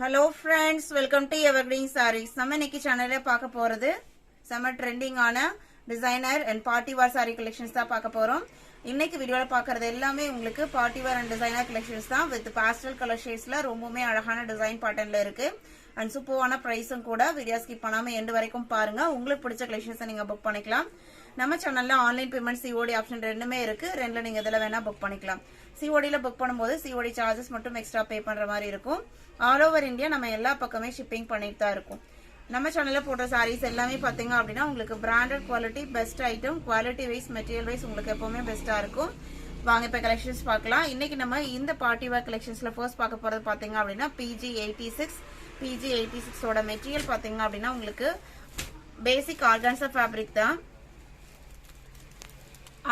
Hello friends, welcome to Evergreen Sarees. நம்ம இன்னைக்கு சேனல்ல பார்க்க போறது செம ட்ரெண்டிங் ஆன designer and party wear saree collections தான் பார்க்க போறோம். இன்னைக்கு வீடியோல பார்க்கிறது எல்லாமே உங்களுக்கு party wear and designer collections தான் with pastel color shadesல ரொம்பவே அழகான டிசைன் பேட்டர்ன்ல இருக்கு. அண்ட் சூப்பரான பிரைஸும் கூட. வீடியோ ஸ்கிப் பண்ணாம எண்ட் வரைக்கும் பாருங்க. உங்களுக்கு பிடிச்ச collections நீங்க புக் பண்ணிக்கலாம். நம்ம சேனல்ல ஆன்லைன் பேமெண்ட் COD ஆப்ஷன் ரெண்டுமே இருக்கு. ரெண்டுல நீங்க இதல வேணா புக் பண்ணிக்கலாம். COD ல புக் பண்ணும்போது COD சார்ஜஸ் மட்டும் எக்ஸ்ட்ரா பே பண்ற மாதிரி இருக்கும். ஆல் ஓவர் இந்தியா நம்ம எல்லா பக்கமே ஷிப்பிங் பண்ணிட்டு தான் இருக்கும். நம்ம சேனல்ல போட்ட சாரீஸ் எல்லாமே பாத்தீங்க அப்படின்னா உங்களுக்கு branded quality, best item, quality wise, material wise உங்களுக்கு எப்பவுமே பெஸ்டா இருக்கும். வாங்க இப்ப கலெக்ஷன்ஸ் பார்க்கலாம். இன்னைக்கு நம்ம இந்த பார்ட்டி வேர் கலெக்ஷன்ஸ்ல ஃபர்ஸ்ட் பார்க்க போறது பாத்தீங்க அப்படின்னா PG86 ஓட மெட்டீரியல் பாத்தீங்க அப்படின்னா உங்களுக்கு பேசிக் ஆர்கான்சா ஃபேப்ரிக் தான்.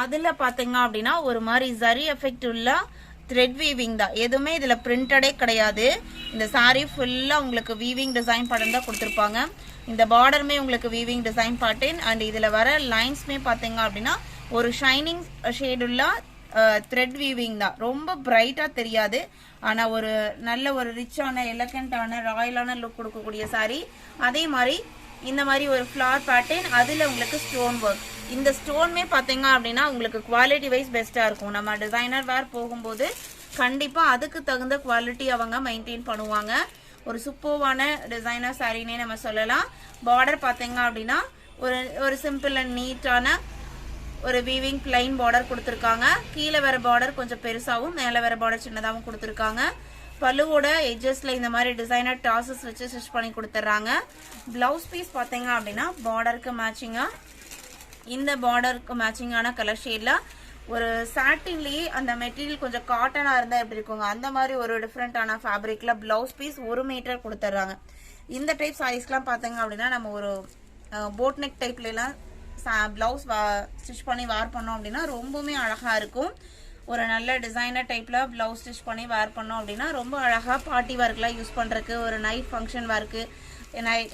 அதுல பாத்தீங்க அப்படின்னா ஒரு மாதிரி ஜரி எஃபெக்ட் உள்ள த்ரெட் வீவிங் தான். எதுவுமே இதுல பிரிண்டடே கிடையாது. இந்த சாரி ஃபுல்லா உங்களுக்கு வீவிங் டிசைன் பேட்டர்ன் தான் கொடுத்துருப்பாங்க. இந்த பார்டருமே உங்களுக்கு வீவிங் டிசைன் பேட்டர்ன் அண்ட் இதுல வர லைன்ஸ்மே பாத்தீங்க அப்படின்னா ஒரு ஷைனிங் ஷேட் உள்ள த்ரெட் வீவிங் தான். ரொம்ப பிரைட்டா தெரியாது. ஆனா ஒரு நல்ல ஒரு ரிச்சான எலகண்டான ராயலான லுக் கொடுக்கக்கூடிய சாரி. அதே மாதிரி இந்த மாதிரி ஒரு ஃபிளவர் பேட்டர்ன், அதுல உங்களுக்கு ஸ்டோன் ஒர்க். இந்த ஸ்டோன்மே பாத்தீங்க அப்படின்னா உங்களுக்கு குவாலிட்டி வைஸ் பெஸ்டா இருக்கும். நம்ம டிசைனர் வேர் போகும்போது கண்டிப்பா அதுக்கு தகுந்த குவாலிட்டி அவங்க மெயின்டைன் பண்ணுவாங்க. ஒரு சூப்பர்வான டிசைனர் சாரினே நம்ம சொல்லலாம். பார்டர் பாத்தீங்க அப்படின்னா ஒரு சிம்பிள் அண்ட் நீட்டான ஒரு வீவிங் பிளைன் பார்டர் கொடுத்துருக்காங்க. கீழே வர பார்டர் கொஞ்சம் பெருசாவும் மேல வர பார்டர் சின்னதாகவும் கொடுத்துருக்காங்க. பல்லுவோட எட்ஜஸ்ல இந்த மாதிரி டிசைனர் டாசஸ் வச்சு ஸ்டிச் பண்ணி கொடுத்துறாங்க. பிளவுஸ் பீஸ் பாத்தீங்க அப்படின்னா பார்டருக்கு மேட்சிங்கா இந்த பார்டருக்கு மேட்சிங்கான கலர் ஷேட்ல ஒரு சாட்டின்லயே அந்த மெட்டீரியல் கொஞ்சம் காட்டனா இருந்தா எப்படி இருக்குங்க அந்த மாதிரி ஒரு டிஃப்ரெண்டான ஃபேப்ரிக்ல பிளவுஸ் பீஸ் 1 மீட்டர் கொடுத்துறாங்க. இந்த டைப் சாரீஸ்லாம் பாத்தீங்க அப்படின்னா நம்ம ஒரு போட் நெக் டைப்ல எல்லாம் பிளவுஸ் ஸ்டிச் பண்ணி வேர் பண்ணோம் அப்படின்னா ரொம்பவுமே அழகா இருக்கும். ஒரு நல்ல டிசைனர் டைப்ல பிளவுஸ் ஸ்டிச் பண்ணி வேர் பண்ணோம் அப்படின்னா ரொம்ப அழகா பார்ட்டி வேர்க்குலாம் யூஸ் பண்றதுக்கு, ஒரு நைட் ஃபங்க்ஷன் வேர்க்கு,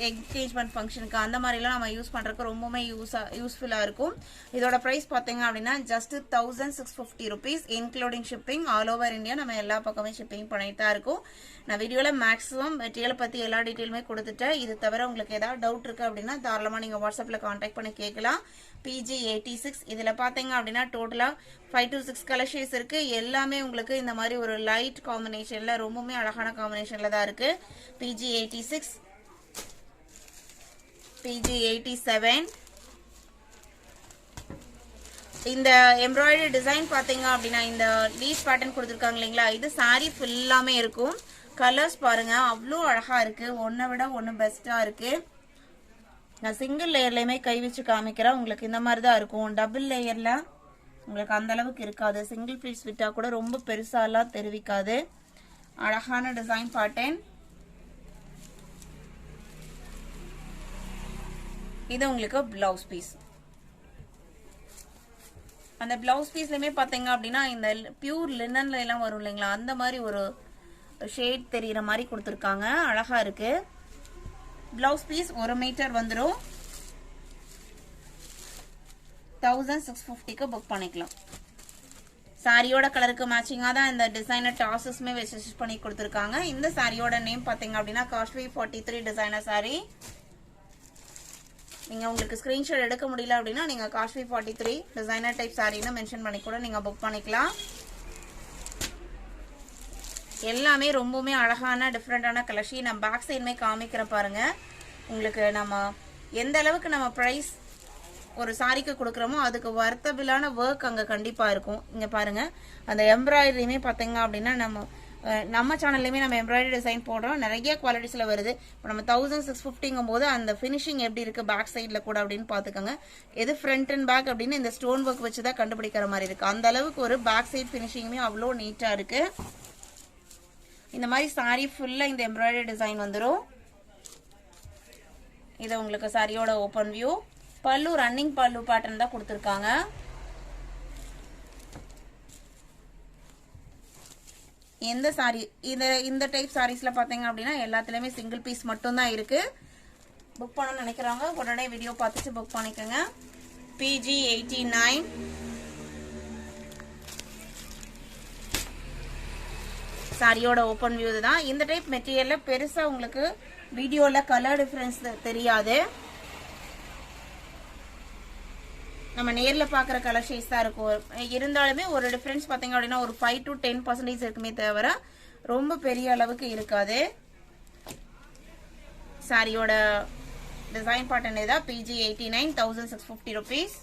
என்கேஜ்மெண்ட் ஃபங்க்ஷனுக்கு அந்த மாதிரிலாம் நம்ம யூஸ் பண்றதுக்கு ரொம்பவுமே யூஸ்ஃபுல்லா இருக்கும். இதோட பிரைஸ் பாத்தீங்க அப்படின்னா just 1650 rupees including shipping. All over India நம்ம எல்லா பக்கமே ஷிப்பிங் பண்ணிட்டு தான் இருக்கும். நான் வீடியோல மேக்ஸிமம் மெட்டீரியல் பத்தி எல்லா டீட்டெயிலுமே கொடுத்துட்டேன். இது தவிர உங்களுக்கு ஏதாவது டவுட் இருக்கு அப்படின்னா தாராளமா நீங்க வாட்ஸ்அப்ல கான்டாக்ட் பண்ணி கேட்கலாம். PG86 இதுல பாத்தீங்க அப்படின்னா டோட்டலா 5 to 6 கலர் ஷேட்ஸ் இருக்கு. எல்லாமே உங்களுக்கு இந்த மாதிரி ஒரு லைட் காம்பினேஷன்ல ரொம்பவுமே அழகான காம்பினேஷன்ல தான் இருக்கு. PG86, PG87 இந்த எம்ப்ராய்டரி டிசைன் பாத்தீங்க அப்படின்னா இந்த லீஃப் பேட்டர்ன் கொடுத்துருக்காங்க இல்லைங்களா, இது சாரி ஃபுல்லாமே இருக்கும். கலர்ஸ் பாருங்க அவ்வளோ அழகா இருக்கு. ஒன்னை விட ஒன்று பெஸ்டா இருக்கு. நான் சிங்கிள் லேயர்லயுமே கை வச்சு காமிக்கிறேன். உங்களுக்கு இந்த மாதிரி தான் இருக்கும். டபுள் லேயர்ல உங்களுக்கு அந்த அளவுக்கு இருக்காது. சிங்கிள் பீஸ் விட்டா கூட ரொம்ப பெருசாலாம் தெரிவிக்காது. அழகான டிசைன் பேட்டர்ன். இது உங்களுக்கு பிளவுஸ் பீஸ். அந்த பிளவுஸ் பீஸ்லயுமே பாத்தீங்க அப்படின்னா இந்த பியூர் லினன்ல எல்லாம் வரும் இல்லைங்களா, அந்த மாதிரி ஒரு ஷேட் தெரியற மாதிரி கொடுத்துருக்காங்க. அழகா இருக்கு. பிளவுஸ் பீஸ் 1 மீட்டர் வந்துடும். 1650க்கு புக் பண்ணிக்கலாம். சாரியோட கலருக்கு மேட்சிங்கா தான் இந்த டிசைனர் டாசஸ்மே வச்சு ஸ்டிச் பண்ணி கொடுத்துருக்காங்க. இந்த சாரியோட நேம் பாத்தீங்க அப்படின்னா காஸ்ட்லி 43 டிசைனர் சாரி. நீங்க உங்களுக்கு ஸ்கிரீன்ஷாட் எடுக்க முடியல அப்படின்னா நீங்க காஸ்ட்லி 43 டிசைனர் டைப் சாரின்னு மென்ஷன் பண்ணி கூட நீங்க புக் பண்ணிக்கலாம். எல்லாமே ரொம்பவுமே அழகான டிஃப்ரெண்டான கலர்ஷி. நான் பேக் சைடுமே காமிக்கிறேன் பாருங்க. உங்களுக்கு நம்ம எந்த அளவுக்கு நம்ம பிரைஸ் ஒரு சாரிக்கு கொடுக்குறோமோ அதுக்கு வர்த்தபிளான ஒர்க் அங்க கண்டிப்பா இருக்கும். இங்க பாருங்க அந்த எம்ப்ராய்டரியுமே பாத்தீங்க அப்படின்னா நம்ம சேனல்லையுமே நம்ம எம்ப்ராய்டரி டிசைன் போடுறோம். நிறைய குவாலிட்டிஸ்ல வருது. இப்போ நம்ம 1650ங்கும் போது அந்த ஃபினிஷிங் எப்படி இருக்கு பேக் சைட்ல கூட அப்படின்னு பாத்துக்கோங்க. எது ஃப்ரண்ட் அண்ட் பேக் அப்படின்னு இந்த ஸ்டோன் ஒர்க் வச்சுதான் கண்டுபிடிக்கிற மாதிரி இருக்கு. அந்த அளவுக்கு ஒரு பேக் சைட் ஃபினிஷிங்குமே அவ்வளோ நீட்டா இருக்கு. இந்த மாதிரி சாரி ஃபுல்லா இந்த எம்ப்ராய்டரி டிசைன் வந்துடும். இது உங்களுக்கு சாரியோட ஓபன் வியூ. பல்லு ரன்னிங் பல்லு பேட்டர்ன் தான் கொடுத்துருக்காங்க. எந்த சாரி இந்த டைப் சாரீஸ்ல பாத்தீங்க அப்படின்னா எல்லாத்துலயுமே சிங்கிள் பீஸ் மட்டும் தான் இருக்கு. புக் பண்ணணும்னு நினைக்கிறவங்க உடனே வீடியோ பார்த்துட்டு புக் பண்ணிக்கோங்க. PG89 சாரியோட ஓப்பன் வியூ தான். இந்த டைப் மெட்டீரியல்ல பெருசா உங்களுக்கு வீடியோல கலர் டிஃபரன்ஸ் தெரியாது. நம்ம நேர்ல பாக்குற கலர் ஷேட்ஸ் தான் இருக்கும். இருந்தாலுமே ஒரு டிஃபரன்ஸ் பாத்தீங்க அப்படின்னா ஒரு 5 to 10% இருக்குமே தவிர ரொம்ப பெரிய அளவுக்கு இருக்காது. சாரியோட டிசைன் பாட்டன் இதா. PG 89 1650 rupees.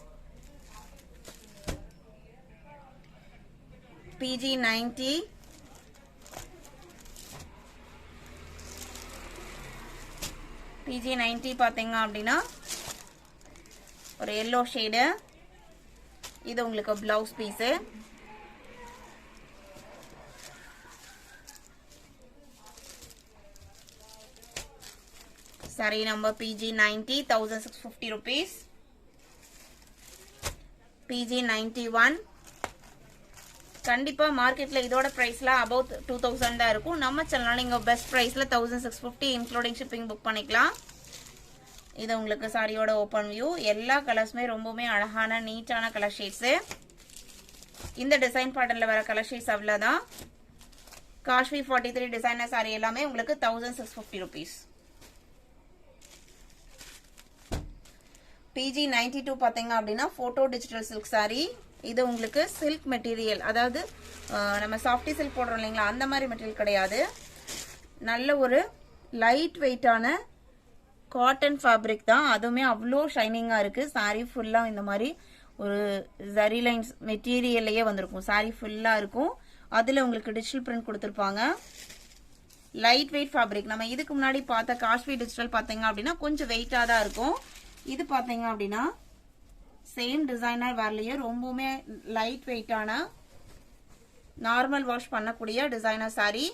PG 90 PG 90 பாத்தீங்க அப்படின்னா ஒரு yellow shade. இது உங்களுக்கு blouse piece. saree number PG 90 1650 rupees. PG 91 கண்டிப்பா மார்க்கெட்ல இதோட பிரைஸ்ல about 2000 தான் இருக்கும். நம்ம சேனல்ல நீங்க பெஸ்ட் பிரைஸ்ல 1650 இன்க்ளூடிங் ஷிப்பிங் புக் பண்ணிக்கலாம். இது உங்களுக்கு சாரியோட ஓபன் வியூ. எல்லா கலர்ஸ்மே ரொம்பவே அழகான நீட்டான கலர் ஷேட்ஸ். இந்த டிசைன் பேட்டர்ன்ல வர கலர் ஷேட்ஸ் அவ்வளவுதான். காஷ்மி 43 டிசைனர் சாரி எல்லாமே உங்களுக்கு 1650 rupees. PG 92 பாத்தீங்க அப்படின்னா போட்டோ டிஜிட்டல் சில்க் சாரி. இது உங்களுக்கு சில்க் மெட்டீரியல், அதாவது நம்ம சாஃப்டி சில்க் போடுறோம் இல்லைங்களா, அந்த மாதிரி மெட்டீரியல் கிடையாது. நல்ல ஒரு லைட் வெயிட்டான காட்டன் ஃபேப்ரிக் தான். அதுவுமே அவ்வளோ ஷைனிங்கா இருக்கு. சாரி ஃபுல்லா இந்த மாதிரி ஒரு ஜரி லைன்ஸ் மெட்டீரியல்லையே வந்திருக்கும். சாரி ஃபுல்லா இருக்கும். அதுல உங்களுக்கு டிஜிட்டல் பிரிண்ட் கொடுத்துருப்பாங்க. Light weight fabric. நம்ம இதுக்கு முன்னாடி பார்த்த காஷ்மீர் டிஜிட்டல் பாத்தீங்க அப்படின்னா கொஞ்சம் வெயிட்டா தான் இருக்கும். இது பாத்தீங்க அப்படின்னா சேம் டிசைனர் வேர்லயே ரொம்பவுமே லைட் வெயிட்டான நார்மல் வாஷ் பண்ணக்கூடிய டிசைனர் சாரி.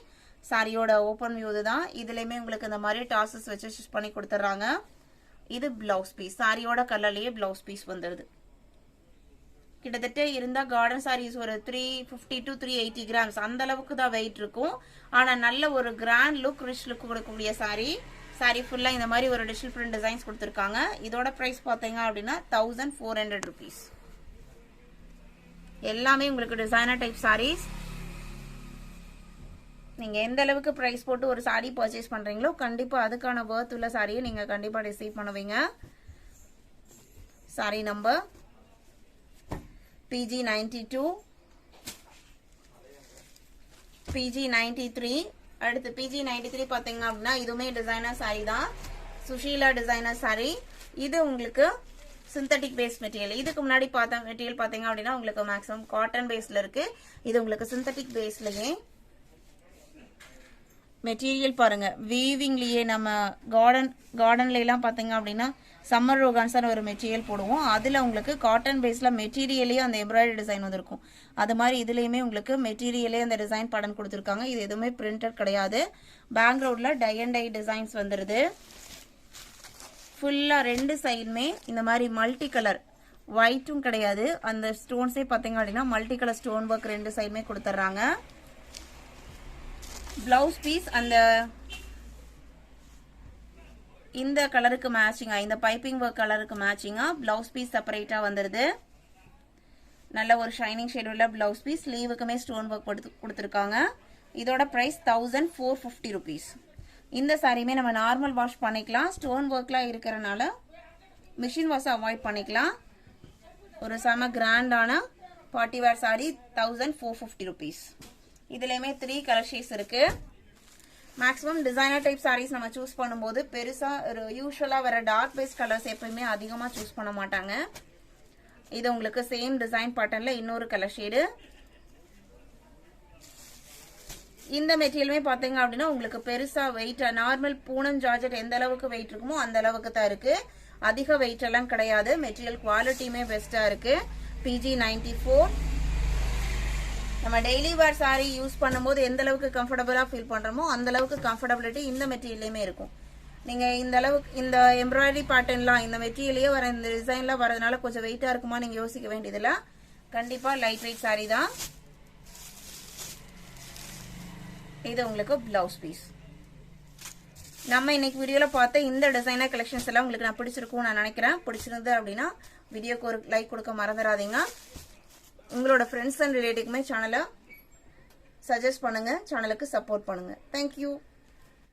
சாரியோட ஓபன் வியூ தான். இதுலயுமே உங்களுக்கு இந்த மாதிரி டாசஸ் வச்சு ஸ்டிச் பண்ணி கொடுத்துறாங்க. இது பிளவுஸ் பீஸ். சாரியோட கலர்லயே பிளவுஸ் பீஸ் வந்துருது. கிட்டத்தட்ட இருந்தா கார்டன் சாரீஸ் ஒரு 350 to 380 கிராம்ஸ் அந்த அளவுக்கு தான் வெயிட் இருக்கும். ஆனா நல்ல ஒரு கிராண்ட் லுக், ரிச் லுக் கொடுக்கக்கூடிய சாரி. சாரி ஃபுல்லா இந்த மாதிரி ஒரு டிஜிட்டல் பிரிண்ட் டிசைன்ஸ் கொடுத்துருக்காங்க. இதோட பிரைஸ் பாத்தீங்க அப்படின்னா 1400 rupees. எல்லாமே உங்களுக்கு டிசைனர் டைப் சாரீஸ். நீங்க எந்த அளவுக்கு பிரைஸ் போட்டு ஒரு சாரி பர்ச்சேஸ் பண்றீங்களோ கண்டிப்பா அதுக்கான வர்த் உள்ள சாரியை நீங்க கண்டிப்பா ரிசீவ் பண்ணுவீங்க. Sorry number PG 92 PG 93. அடுத்து PG 93 பாத்தீங்க அப்படின்னா இதுவுமே டிசைனர் சாரி தான். சுஷீலா டிசைனர் சாரி. இது உங்களுக்கு சிந்தட்டிக் பேஸ் மெட்டீரியல். இதுக்கு முன்னாடி பார்த்த மெட்டீரியல் பாத்தீங்க அப்படின்னா உங்களுக்கு மேக்ஸிமம் காட்டன் பேஸ்ல இருக்கு. இது உங்களுக்கு சிந்தட்டிக் பேஸ்லயே மெட்டீரியல் பாருங்க. வீவிங்லயே நம்ம கார்டன்ல எல்லாம் பாத்தீங்க அப்படின்னா சம்மர் ரோகான்ஸான ஒரு மெட்டீரியல் போடுவோம். அதுல உங்களுக்கு காட்டன் பேஸ்ல மெட்டீரியலே அந்த எம்ப்ராய்டரி டிசைன் வந்திருக்கும். அது மாதிரி இதுலயுமே உங்களுக்கு மெட்டீரியலே அந்த டிசைன் படம் கொடுத்துருக்காங்க. இது எதுவுமே பிரிண்டட் கிடையாது. பேக்ரவுண்ட்ல டை அண்ட் டை டிசைன்ஸ் வந்துருது. ஃபுல்லா ரெண்டு சைடுமே இந்த மாதிரி மல்டி கலர், ஒயிட்டும் கிடையாது. அந்த ஸ்டோன்ஸே பாத்தீங்க அப்படின்னா மல்டி கலர் ஸ்டோன் ஒர்க் ரெண்டு சைடுமே கொடுத்துட்றாங்க. பிளவுஸ் பீஸ் அந்த இந்த கலருக்கு மேட்சிங்கா, இந்த பைப்பிங் ஒர்க் கலருக்கு மேட்சிங்கா பிளவுஸ் பீஸ் செப்பரேட்டா வந்துருது. நல்ல ஒரு ஷைனிங் ஷேட் உள்ள பிளவுஸ் பீஸ். ஸ்லீவுக்குமே ஸ்டோன் ஒர்க் கொடுத்துருக்காங்க. இதோட பிரைஸ் 1450 rupees. இந்த சாரியுமே நம்ம நார்மல் வாஷ் பண்ணிக்கலாம். ஸ்டோன் ஒர்க்லாம் இருக்கிறனால மிஷின் வாஷ் அவாய்ட் பண்ணிக்கலாம். ஒரு செம கிராண்டான பார்ட்டி வேர் சாரி 1450 rupees. இதுலயுமே 3 கலர் ஷேட்ஸ் இருக்கு. மேக்ஸிமம் டிசைனர் டைப் சாரீஸ் நம்ம சூஸ் பண்ணும்போது பெருசா யூஸ்வலா வர டார்க் பேஸ் கலர்ஸ் எப்பயுமே அதிகமா சூஸ் பண்ண மாட்டாங்க. இது உங்களுக்கு சேம் டிசைன் பேட்டர்ன்ல இன்னொரு கலர் ஷேடு. இந்த மெட்டீரியலுமே பாத்தீங்க அப்படின்னா உங்களுக்கு பெருசா வெயிட், நார்மல் பூனம் ஜார்ஜெட் எந்த அளவுக்கு வெயிட் இருக்குமோ அந்த அளவுக்கு தான் இருக்கு. அதிக வெயிட் எல்லாம் கிடையாது. மெட்டீரியல் குவாலிட்டியுமே பெஸ்டா இருக்கு. PG 94. நம்ம டெய்லி வேர் சாரி யூஸ் பண்ணும்போது எந்த அளவுக்கு கம்ஃபர்டபுளா ஃபீல் பண்றோமோ அந்த அளவுக்கு கம்ஃபர்டபிலிட்டி இந்த மெட்டீரியல்லையுமே இருக்கும். நீங்க இந்த அளவுக்கு இந்த எம்ப்ராய்டரி பேட்டர்ன்லாம் இந்த மெட்டீரியலே வர இந்த டிசைன்ல வரதுனால கொஞ்சம் வெயிட்டா இருக்குமா நீங்க யோசிக்க வேண்டியதில்ல. கண்டிப்பா லைட் வெயிட் சாரி தான். இது உங்களுக்கு பிளவுஸ் பீஸ். நம்ம இன்னைக்கு வீடியோல பார்த்த இந்த டிசைனர் கலெக்ஷன்ஸ் எல்லாம் உங்களுக்கு நான் பிடிச்சிருக்கும் நான் நினைக்கிறேன். பிடிச்சிருந்தது அப்படின்னா வீடியோக்கு ஒரு லைக் கொடுக்க மறந்துடாதீங்க. உங்களோட ஃப்ரெண்ட்ஸ் அண்ட் ரிலேட்டிவ்க்குமே சேனலை சஜஸ்ட் பண்ணுங்க, சேனலுக்கு சப்போர்ட் பண்ணுங்க. தேங்க்யூ.